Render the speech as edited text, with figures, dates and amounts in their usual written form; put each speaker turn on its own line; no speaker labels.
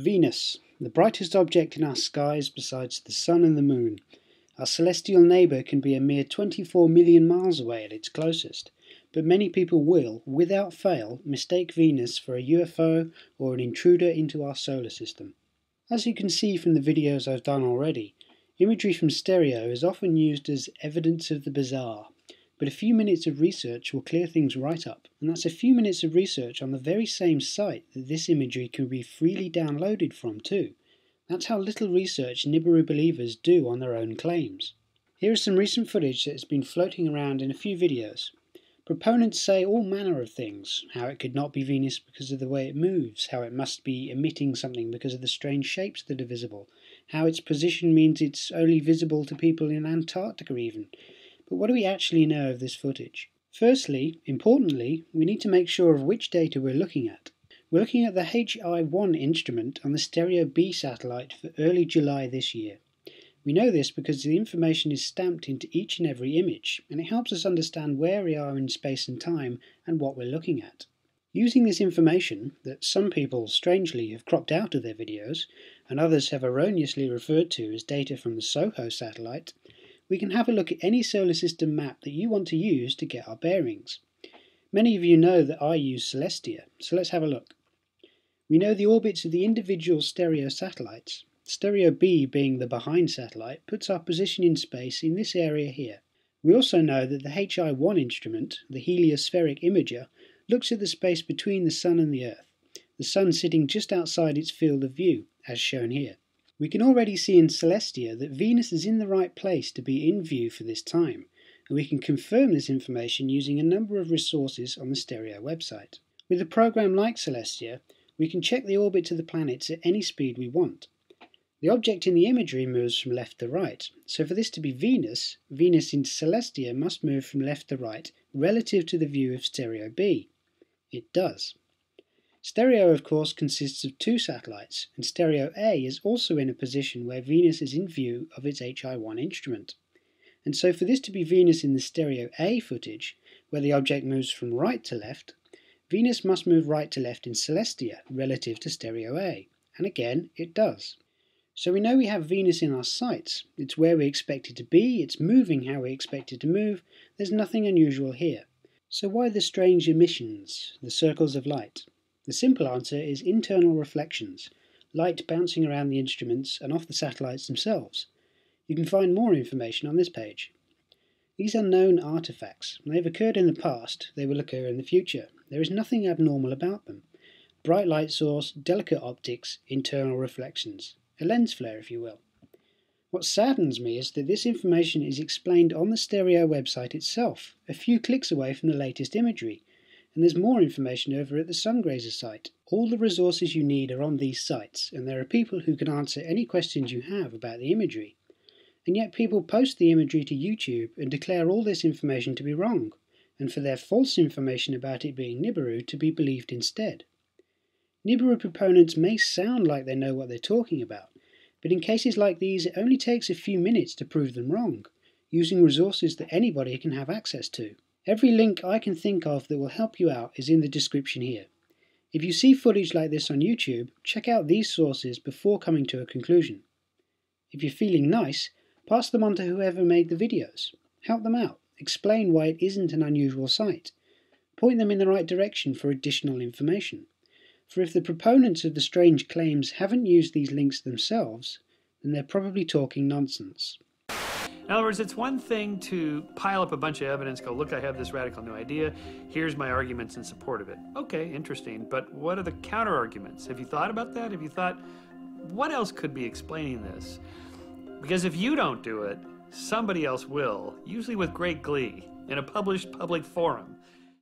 Venus, the brightest object in our skies besides the Sun and the Moon. Our celestial neighbour can be a mere 24 million miles away at its closest, but many people will, without fail, mistake Venus for a UFO or an intruder into our solar system. As you can see from the videos I've done already, imagery from stereo is often used as evidence of the bizarre, but a few minutes of research will clear things right up, and that's a few minutes of research on the very same site that this imagery can be freely downloaded from too. That's how little research Nibiru believers do on their own claims. Here is some recent footage that has been floating around in a few videos. Proponents say all manner of things, how it could not be Venus because of the way it moves, how it must be emitting something because of the strange shapes that are visible, how its position means it's only visible to people in Antarctica even. But what do we actually know of this footage? Firstly, importantly, we need to make sure of which data we're looking at. We're looking at the HI-1 instrument on the STEREO-B satellite for early July this year. We know this because the information is stamped into each and every image, and it helps us understand where we are in space and time and what we're looking at. Using this information, that some people strangely have cropped out of their videos, and others have erroneously referred to as data from the SOHO satellite, we can have a look at any solar system map that you want to use to get our bearings. Many of you know that I use Celestia, so let's have a look. We know the orbits of the individual stereo satellites. STEREO-B, being the behind satellite, puts our position in space in this area here. We also know that the HI-1 instrument, the heliospheric imager, looks at the space between the Sun and the Earth, the Sun sitting just outside its field of view, as shown here. We can already see in Celestia that Venus is in the right place to be in view for this time, and we can confirm this information using a number of resources on the Stereo website. With a program like Celestia, we can check the orbits of the planets at any speed we want. The object in the imagery moves from left to right, so for this to be Venus, Venus in Celestia must move from left to right relative to the view of Stereo-B. It does. Stereo, of course, consists of two satellites, and Stereo-A is also in a position where Venus is in view of its HI-1 instrument. And so for this to be Venus in the Stereo-A footage, where the object moves from right to left, Venus must move right to left in Celestia relative to Stereo-A, and again, it does. So we know we have Venus in our sights. It's where we expect it to be, it's moving how we expect it to move, there's nothing unusual here. So why the strange emissions, the circles of light? The simple answer is internal reflections, light bouncing around the instruments and off the satellites themselves. You can find more information on this page. These are known artifacts. They've occurred in the past, they will occur in the future. There is nothing abnormal about them. Bright light source, delicate optics, internal reflections. A lens flare, if you will. What saddens me is that this information is explained on the Stereo website itself, a few clicks away from the latest imagery. And there's more information over at the Sungrazer site. All the resources you need are on these sites, and there are people who can answer any questions you have about the imagery. And yet people post the imagery to YouTube and declare all this information to be wrong, and for their false information about it being Nibiru to be believed instead. Nibiru proponents may sound like they know what they're talking about, but in cases like these it only takes a few minutes to prove them wrong, using resources that anybody can have access to. Every link I can think of that will help you out is in the description here. If you see footage like this on YouTube, check out these sources before coming to a conclusion. If you're feeling nice, pass them on to whoever made the videos. Help them out. Explain why it isn't an unusual site. Point them in the right direction for additional information. For if the proponents of the strange claims haven't used these links themselves, then they're probably talking nonsense.
In other words, it's one thing to pile up a bunch of evidence, go, look, I have this radical new idea, here's my arguments in support of it. Okay, interesting, but what are the counter arguments? Have you thought about that? Have you thought, what else could be explaining this? Because if you don't do it, somebody else will, usually with great glee, in a published public forum.